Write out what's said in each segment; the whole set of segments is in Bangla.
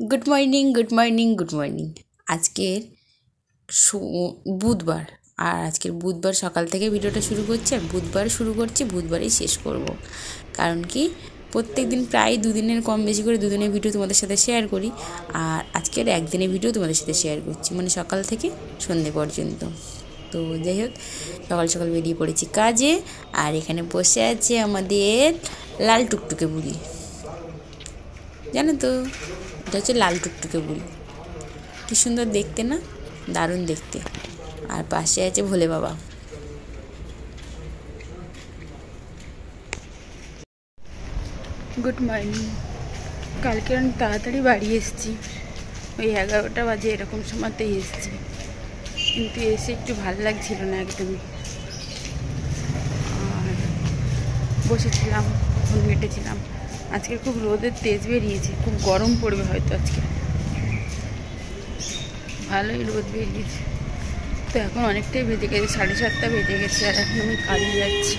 Good morning, good morning, good morning. আজকের বুধবার, আর আজকের বুধবার সকাল থেকে ভিডিওটা শুরু করছি, আর বুধবার শুরু করছি, বুধবারই শেষ করব। কারণ কি প্রত্যেক দিন প্রায় দুদিনের কম বেশি করে দুদিনের ভিডিও তোমাদের সাথে শেয়ার করি, আর আজকের একদিনের ভিডিও তোমাদের সাথে শেয়ার করছি, মানে সকাল থেকে সন্ধে পর্যন্ত। তো যাই হোক, সকাল সকাল বেরিয়ে পড়েছি কাজে, আর এখানে বসে আছে আমাদের লাল টুকটুকে বুড়ি। জানো তো, এটা হচ্ছে লাল টুকটুকে বুড়ি। কি সুন্দর দেখতে না, দারুণ দেখতে। আর পাশে আছে ভোলে বাবা। Good morning. কালকে অনেক তাড়াতাড়ি বাড়ি এসেছি, ওই 11টা বাজে এরকম সময়তেই এসেছি, কিন্তু এসে একটু ভালো লাগছিল না একদমই। আর বসেছিলাম, ফোন ঘেঁটেছিলাম। আজকে খুব রোদের তেজ বেরিয়েছে, খুব গরম পড়বে হয়তো আজকে। ভালোই রোদ বেরিয়েছে। তো এখন অনেকটাই বেজে গেছে, 7:30 বেজে গেছে, আর এখন আমি কাজে যাচ্ছি।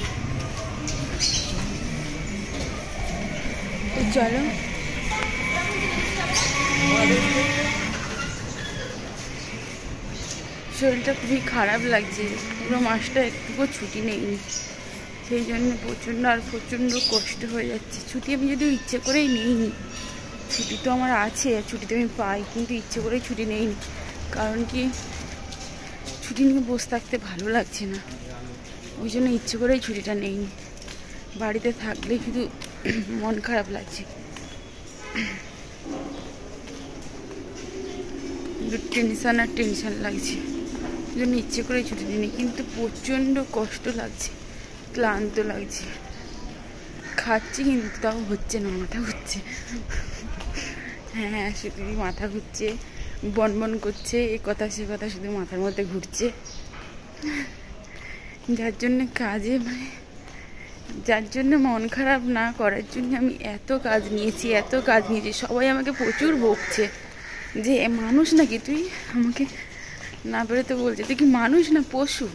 তো চলো, শরীরটা খুবই খারাপ লাগছে, পুরো মাসটা একটুকু ছুটি নেইনি, সেই জন্য প্রচণ্ড কষ্ট হয়ে যাচ্ছে। ছুটি আমি যদিও ইচ্ছে করেই নিইনি, ছুটি তো আমার আছে, ছুটি তো আমি পাই, কিন্তু ইচ্ছে করেই ছুটি নেইনি। কারণ কি, ছুটি নিয়ে বসে থাকতে ভালো লাগছে না, ওই জন্য ইচ্ছে করেই ছুটিটা নেইনি। বাড়িতে থাকলে শুধু মন খারাপ লাগছে, টেনশন আর টেনশন লাগছে, ওই জন্য ইচ্ছে করেই ছুটি নিইনি। কিন্তু প্রচণ্ড কষ্ট লাগছে, ক্লান্ত লাগছে। খাচ্ছি কিন্তু তাও হচ্ছে না, মাথা ঘুরছে। হ্যাঁ, শুধু মাথা ঘুরছে, বনবন করছে, এ কথা সে কথা শুধু মাথার মধ্যে ঘুরছে। যার জন্যে কাজে যার জন্য মন খারাপ না করার জন্য আমি এত কাজ নিয়েছি। সবাই আমাকে প্রচুর বকছে যে মানুষ নাকি তুই, আমাকে না বেরোতে বলছে, তুই কি মানুষ না পশু?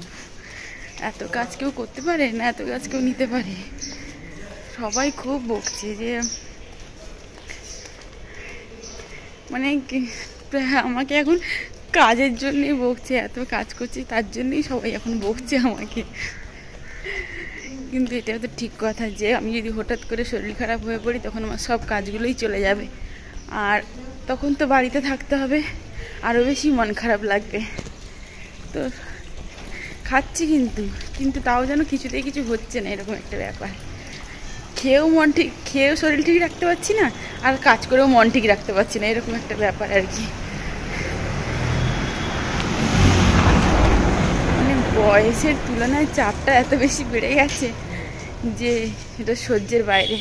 এত কাজ কেউ করতে পারে না, এত কাজ কেউ নিতে পারে? সবাই খুব বকছে যে মানে আমাকে এখন কাজের জন্যই বকছে, এত কাজ করছি তার জন্যই সবাই এখন বকছে আমাকে। কিন্তু এটা তো ঠিক কথা যে আমি যদি হঠাৎ করে শরীর খারাপ হয়ে পড়ি, তখন আমার সব কাজগুলোই চলে যাবে, আর তখন তো বাড়িতে থাকতে হবে, আরও বেশি মন খারাপ লাগবে। তো খাচ্ছি কিন্তু তাও যেন কিছুতেই কিছু হচ্ছে না, এরকম একটা ব্যাপার। খেয়েও শরীর ঠিক রাখতে পারছি না, আর কাজ করেও মন ঠিক রাখতে পারছি না, এরকম একটা ব্যাপার আর কি। মানে বয়সের তুলনায় চাপটা এত বেশি বেড়ে গেছে যে এটা সহ্যের বাইরে।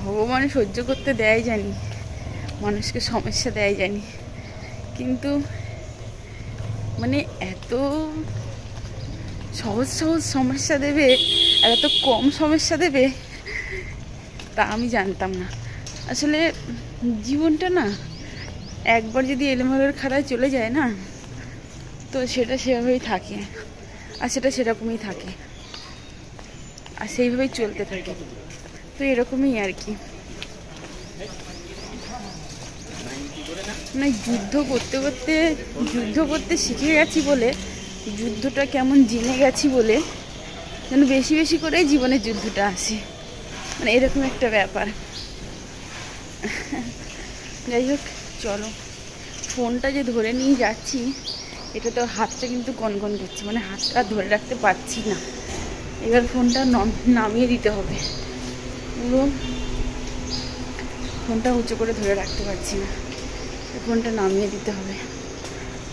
ভগবান সহ্য করতে দেয় জানি, মানুষকে সমস্যা দেয় জানি, কিন্তু মানে এত সহজ সমস্যা দেবে আর এত কম সমস্যা দেবে তা আমি জানতাম না। আসলে জীবনটা না, একবার যদি এলোমেলোর খাতায় চলে যায় না, তো সেটা সেভাবেই থাকে, আর সেটা সেরকমই থাকে, আর সেইভাবেই চলতে থাকে। তো এরকমই আর কি, মানে যুদ্ধ করতে শিখে গেছি বলে, যুদ্ধটা কেমন জেনে গেছি বলে যেন বেশি বেশি করেই জীবনে যুদ্ধটা আসে, মানে এরকম একটা ব্যাপার। যাই হোক, চলো, ফোনটা যে ধরে নিয়ে যাচ্ছি, এটা তো হাতটা কিন্তু গনগন করছে, মানে হাতটা ধরে রাখতে পারছি না। এবার ফোনটা নামিয়ে দিতে হবে, পুরো ফোনটা উঁচু করে ধরে রাখতে পারছি না, ফোনটা নামিয়ে দিতে হবে।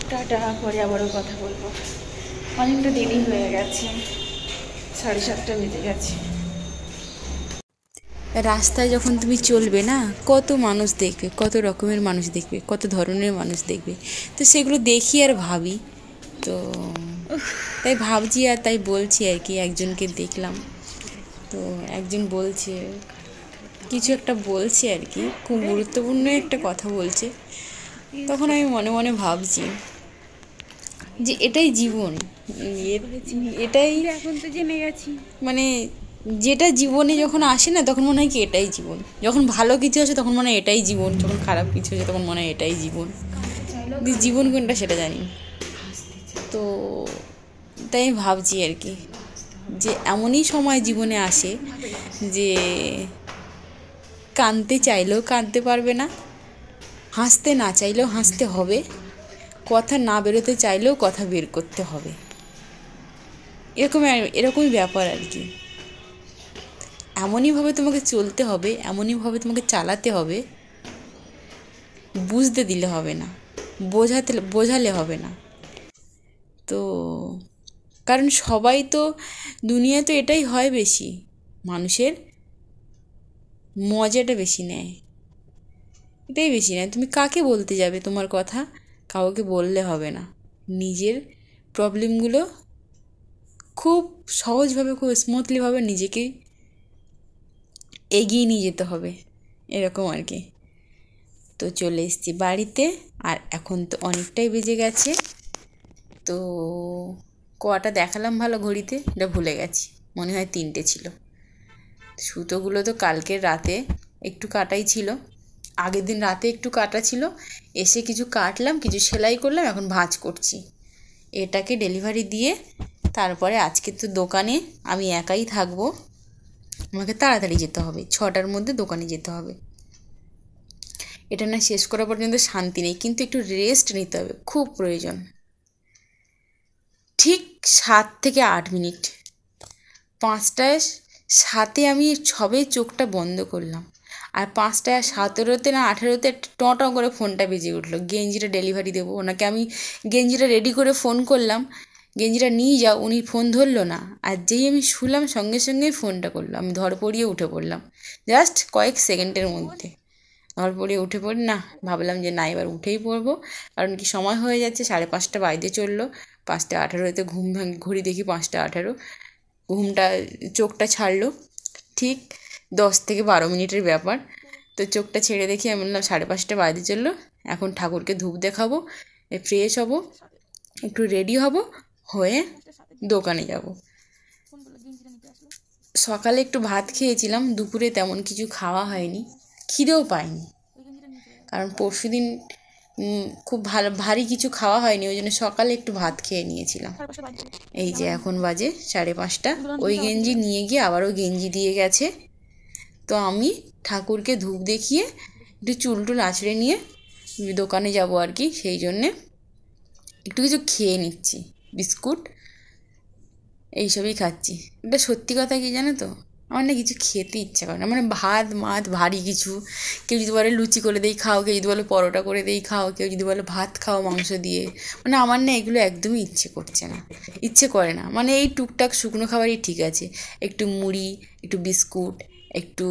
টাটা, পরে আবারও কথা বলবো। অনেকটা দেরি হয়ে গেছে, 7:30 বেজে গেছে। রাস্তায় যখন তুমি চলবে না, কত মানুষ দেখবে, কত রকমের মানুষ দেখবে, কত ধরনের মানুষ দেখবে। তো সেগুলো দেখি আর ভাবি, তো তাই ভাবছি আর তাই বলছি আর কি। একজনকে দেখলাম, তো একজন বলছে কিছু একটা বলছে আর কি, খুব গুরুত্বপূর্ণ একটা কথা বলছে। তখন আমি মনে মনে ভাবছি যে এটাই জীবন, এটাই এখন তো জেনে গেছি, মানে যেটা জীবনে যখন আসে না তখন মনে হয় কি এটাই জীবন, যখন ভালো কিছু আসে তখন মনে হয় এটাই জীবন, যখন খারাপ কিছু আসে তখন মনে হয় এটাই জীবন, জীবন কোনটা সেটা জানি না। তো তাই আমি ভাবছি আর কি যে এমনই সময় জীবনে আসে যে কাঁদতে চাইলেও কাঁদতে পারবে না, হাসতে না চাইলেও হাসতে হবে, কথা না বেরোতে চাইলেও কথা বের করতে হবে, এরকমই ব্যাপার আর কি। এমনইভাবে তোমাকে চলতে হবে, এমনইভাবে তোমাকে চালাতে হবে, বুঝতে দিলে হবে না, বোঝালে হবে না। তো কারণ সবাই তো দুনিয়ায় তো এটাই হয় বেশি, মানুষের মজাটা বেশি নেয়, এটাই বেশি নেয়। তুমি কাকে বলতে যাবে তোমার কথা? কাউকে বললে হবে না, নিজের প্রবলেমগুলো খুব সহজভাবে, খুব স্মুথলিভাবে নিজেকেই এগিয়ে নিয়ে যেতে হবে, এরকম আর কি। তো চলে এসেছি বাড়িতে, আর এখন তো অনেকটাই বেজে গেছে। তো কটা দেখালাম ভালো ঘড়িতে, এটা ভুলে গেছি, মনে হয় 3টে ছিল। সুতোগুলো তো কালকের রাতে একটু কাটাই ছিল, আগের দিন রাতে একটু কাটা ছিল, এসে কিছু কাটলাম, কিছু সেলাই করলাম, এখন ভাঁজ করছি। এটাকে ডেলিভারি দিয়ে তারপরে আজকে তো দোকানে আমি একাই থাকবো, আমাকে তাড়াতাড়ি যেতে হবে, 6টার মধ্যে দোকানে যেতে হবে। এটা না শেষ করা পর্যন্ত শান্তি নেই, কিন্তু একটু রেস্ট নিতে হবে, খুব প্রয়োজন। ঠিক 7 থেকে 8 মিনিট, 5টায় 7-এ আমি সবে চোখটা বন্ধ করলাম, আর 5টায় 17-তে না 18-তে টঁ করে ফোনটা বেজে উঠলো, গেঞ্জিটা ডেলিভারি দেবো। ওনাকে আমি গেঞ্জিটা রেডি করে ফোন করলাম, গেঞ্জিটা নিয়ে যাও, উনি ফোন ধরলো না, আর যেই আমি শুলাম সঙ্গে সঙ্গেই ফোনটা করলো, আমি ধড়পড়িয়ে উঠে পড়লাম, জাস্ট কয়েক সেকেন্ডের মধ্যে ধড়পড়িয়ে উঠে পড়ি। না, ভাবলাম যে না এবার উঠেই পড়বো, কারণ কি সময় হয়ে যাচ্ছে, 5:30 বাজতে চললো, 5:18-তে ঘুম ভাঙি, ঘড়ি দেখি 5:18, ঘুমটা চোখটা ছাড়লো ঠিক 10 থেকে 12 মিনিটের ব্যাপার। তো চোখটা ছেড়ে দেখি আমি বললাম 5:30 বাজতে চললো, এখন ঠাকুরকে ধূপ দেখাবো, ফ্রেশ হব, একটু রেডি হব, হয়ে দোকানে যাব। সকালে একটু ভাত খেয়েছিলাম, দুপুরে তেমন কিছু খাওয়া হয়নি, খিদেও পাইনি, কারণ পরশুদিন খুব ভারী কিছু খাওয়া হয়নি, ওই জন্য সকালে একটু ভাত খেয়ে নিয়েছিলাম। এই যে এখন বাজে 5:30, ওই গেঞ্জি নিয়ে গিয়ে আবারও গেঞ্জি দিয়ে গেছে। তো আমি ঠাকুরকে ধূপ দেখিয়ে একটু চুল টুল আঁচড়ে নিয়ে দোকানে যাব আর কি, সেই জন্যে একটু কিছু খেয়ে নিচ্ছি, বিস্কুট এইসবই খাচ্ছি। এটা সত্যি কথা কি জানো তো, আমার না কিছু খেতে ইচ্ছা করে না, মানে ভাত মাছ ভারী কিছু, কেউ যদি বলে লুচি করে দেই খাও, কেউ যদি বলে পরোটা করে দেই খাও, কেউ যদি বলে ভাত খাও মাংস দিয়ে, মানে আমার না এগুলো একদমই ইচ্ছে করে না। মানে এই টুকটাক শুকনো খাবারই ঠিক আছে, একটু মুড়ি, একটু বিস্কুট, একটু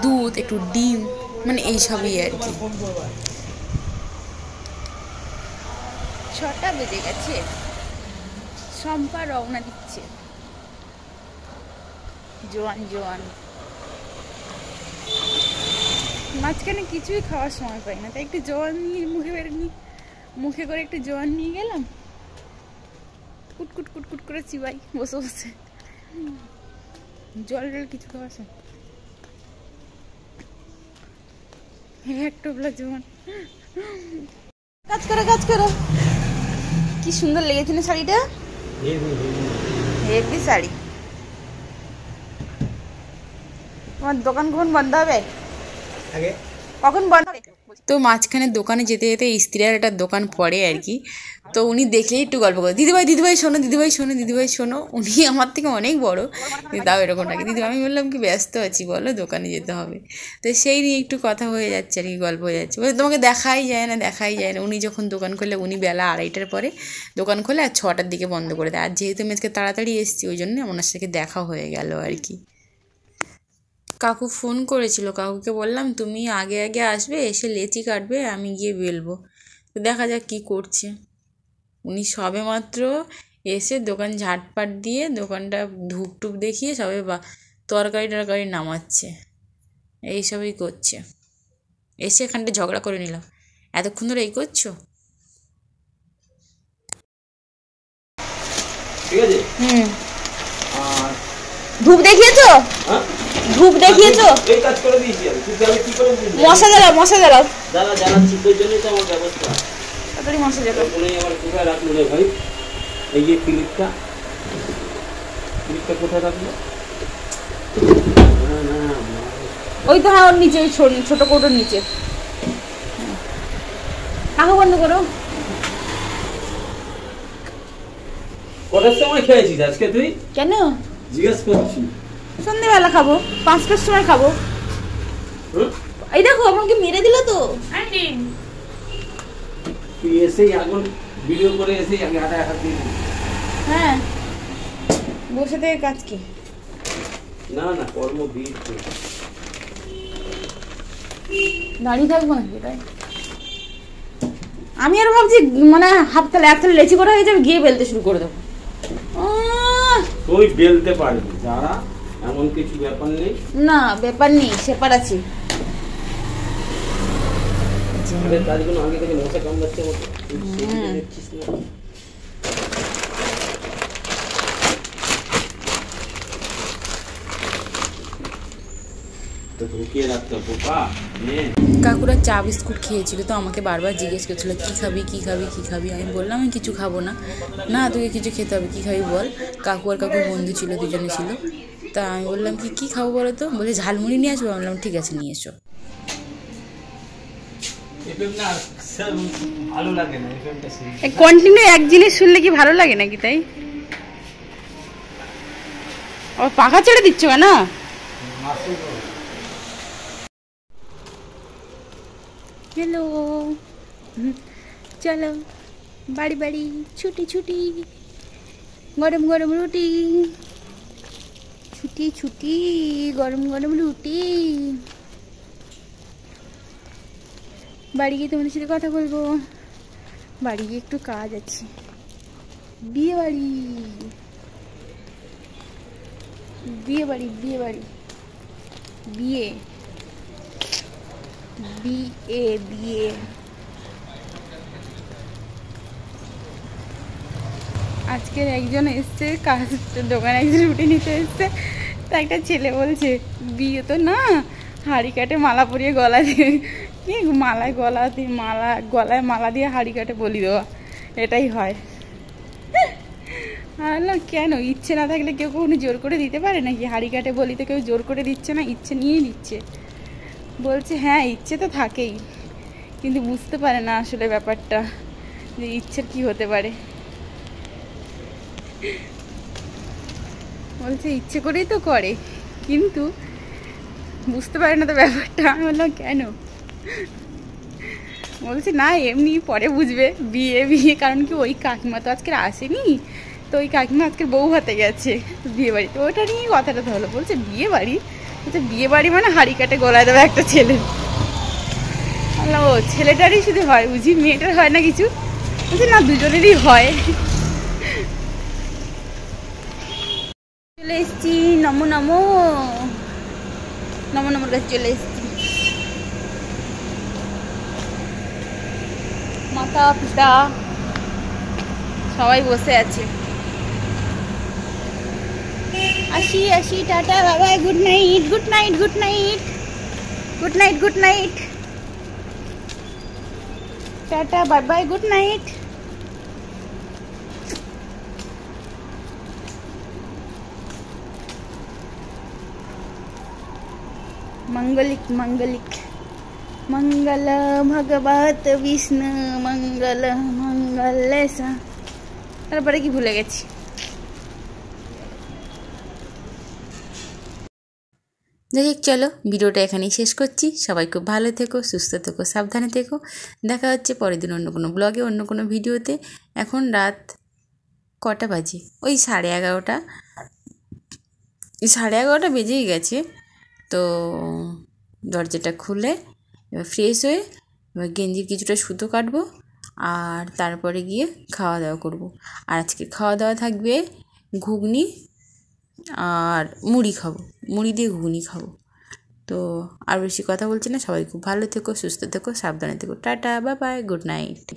দুধ, একটু ডিম, মানে এইসবই আর কি। 6টা বেজে গেছে, শম্পা রওনা দিচ্ছে, জোয়ান মাঝখানে কিছুই খাওয়ার সময় পাই না, তাই একটু জল নিয়ে মুখে করে একটু জল নিয়ে গেলাম, কুটকুট কুটকুট করে চিবাই বসে বসে, জল কিছু খাওয়ার সময় এক টোপলা জোয়ান। কাজ করো, কি সুন্দর লেগেছে না শাড়িটা, হেভি শাড়ি। তোমার দোকান কখন বন্ধ হবে? কখন বন্ধ হবে? তো মাঝখানে দোকানে যেতে যেতে স্ত্রীর একটা দোকান পড়ে আর কি, তো উনি দেখলেই একটু গল্প করে, দিদিভাই শোনো। উনি আমার থেকে অনেক বড়, তাও এরকম নাকি দিদিভাই। আমি বললাম কি ব্যস্ত আছি বলো, দোকানে যেতে হবে। তো সেই নিয়ে একটু কথা হয়ে যাচ্ছে আর কি, গল্প হয়ে যাচ্ছে, বলে তোমাকে দেখাই যায় না। উনি যখন দোকান খোলে, উনি বেলা 2:30টার পরে দোকান খোলে, আর 6টার দিকে বন্ধ করে দেয়। আর যেহেতু আমি আজকে তাড়াতাড়ি এসেছি, ওই জন্য ওনার সাথে দেখা হয়ে গেল আর কি। কাকু ফোন করেছিল, কাকুকে বললাম তুমি আগে আগে আসবে, এসে লেচি কাটবে, আমি গিয়ে বেলবো। তো দেখা যাক কী করছে। উনি সবে মাত্র এসে দোকান ঝাটপাট দিয়ে দোকানটা ধূপ টুপ দেখিয়ে সবে তরকারি টরকারি নামাচ্ছে, এইসবই করছে। এসে এখানটা ঝগড়া করে নিলাম, এতক্ষণ ধরে এই করছো? ঠিক আছে। ধূপ দেখিয়েছো? হ্যাঁ ধূপ দেখিয়েছো? এই কাজ করে দিয়েছি আমি, কিন্তু আমি কি করে দিই? মশা জ্বালাও, মশা জ্বালাও। জ্বালাচ্ছি, তোর জন্যই তো আমার ব্যবস্থা। তাড়াতাড়ি মশা জ্বালাও। বলেই আমার কোথায় রাখলো রে ভাই? এই যে ক্লিপটা কোথায় রাখলো? না না ওই তো, হ্যাঁ, ওর নিচে, ওই ছোট কৌটোর নিচে। আঁকো বন্ধ করো। কটার সময় খেয়েছিস আজকে তুই? কেন? জিজ্ঞেস করছি। সন্ধ্যেবেলা খাবো, 5টার সময় খাবো। এই দেখো আমাকে মেরে দিল তো। তুই এসেই এখন ভিডিও করে এসেই আগে হাঁটা হাঁটা দিবি। হ্যাঁ, বসে থেকে কাজ কি? না না, কর্ম বীর। দাঁড়িয়ে থাকবো নাকি তাই? আমি আর ভাবছি মানে হাফ তালে এক তালে লেচি করা হয়ে যাবে, গিয়ে বেলতে শুরু করে দেবো। তুই বেলতে পারবি, যারা এমন কিছু ব্যাপার নেই। না, ব্যাপার নেই, সেপার আছে। আমাদের কাজগুলো আগে থেকে মশা কামড়াচ্ছে মতো দেখছিস না? তো ঢুকিয়ে রাখতে বোকা। কাকুরা চা বিস্কুট খেয়েছিল, তো আমাকে বারবার জিজ্ঞেস করছিল কী খাবি কী খাবি কী খাবি। আমি বললাম আমি কিছু খাবো না। না, তোকে কিছু খেতে হবে, কী খাবি বল। কাকু আর কাকুর বন্ধু ছিল, দুজনে ছিল। তা আমি বললাম কী খাবো বলো তো। বলে ঝালমুড়ি নিয়ে আসবো। আমি বললাম ঠিক আছে, নিয়ে এসো। ভালো লাগে না কন্টিনিউ এক জিনিস শুনলে কি ভালো লাগে নাকি তাই? আবার পাখা ছেড়ে দিচ্ছ কেন? হ্যালো, চলো বাড়ি বাড়ি ছুটি ছুটি, গরম গরম রুটি, ছুটি ছুটি, গরম গরম রুটি। বাড়ি গিয়ে তোমাদের সাথে কথা বলবো। বাড়ি গিয়ে একটু কাজ আছে। বিয়ে বাড়ি, বিয়ে বাড়ি, বিয়ে বাড়ি, বিয়ে, বিয়ে, বিয়ে। আজকের একজন এসছে কাজ, দোকানে একজন রুটি নিতে এসছে। তা একটা ছেলে বলছে বিয়ে তো না, হাঁড়ি কাটে মালা পরিয়ে গলা দিয়ে, কি মালায় গলা দিয়ে, মালা গলায় মালা দিয়ে হাঁড়ি কাটে বলি দেওয়া, এটাই হয়। বললাম কেন, ইচ্ছে না থাকলে কেউ কখনো জোর করে দিতে পারে নাকি? হাঁড়ি কাটে বলিতে কেউ জোর করে দিচ্ছে না, ইচ্ছে নিয়েই দিচ্ছে। বলছে হ্যাঁ, ইচ্ছে তো থাকেই, কিন্তু বুঝতে পারে না আসলে ব্যাপারটা যে ইচ্ছের কি হতে পারে। বলছে ইচ্ছে করেই তো করে, কিন্তু বুঝতে পারে না তো ব্যাপারটা। আমি বললাম কেন? বলছে না এমনি পরে বুঝবে, বিয়ে বিয়ে। কারণ কি ওই কাকিমা তো আজকে আসেনি, তো ওই কাকিমা আজকে বউ হাতে গেছে বিয়ে বাড়িতে, ওটা নিয়েই কথাটা তো হলো। বলছে বিয়ে বাড়ি, বলছে বিয়ে বাড়ি মানে হাঁড়ি কাটে গলায় দেবে একটা ছেলে। বললাম ও ছেলেটারই শুধু হয় বুঝি, মেয়েটার হয় না কিছু? বলছে না, দুজনেরই হয়। চলে এসছি, নমো নমো, নমো নমোর কাছে চলে এসছি। মাতা পিতা সবাই বসে আছে। আসি আসি, tata bye bye, good night, good night, good night, good night, good night, tata bye bye, good night. मंगलिक मंगलिक, मंगल भगवत विष्णु मंगल मंगलेशा। তারপরে কি ভুলে গেছি। যাই হোক, চলো ভিডিওটা এখানেই শেষ করছি। সবাই খুব ভালো থেকো, সুস্থ থেকো, সাবধানে থেকো। দেখা হচ্ছে পরের দিন অন্য কোনো ব্লগে, অন্য কোনো ভিডিওতে। এখন রাত কটা বাজে? ওই 11:30, 11:30 বেজেই গেছে। তো দরজাটা খুলে এবার ফ্রেশ হয়ে এবার গেঞ্জির কিছুটা সুতো কাটবো, আর তারপরে গিয়ে খাওয়া দাওয়া করব। আর আজকে খাওয়া দাওয়া থাকবে ঘুগনি আর মুড়ি খাবো, মুড়ি দিয়ে ঘুগনি খাবো। তো আর বেশি কথা বলছি না, সবাই খুব ভালো থেকো, সুস্থ থেকো, সাবধানে থেকো। Tata bye bye, good night.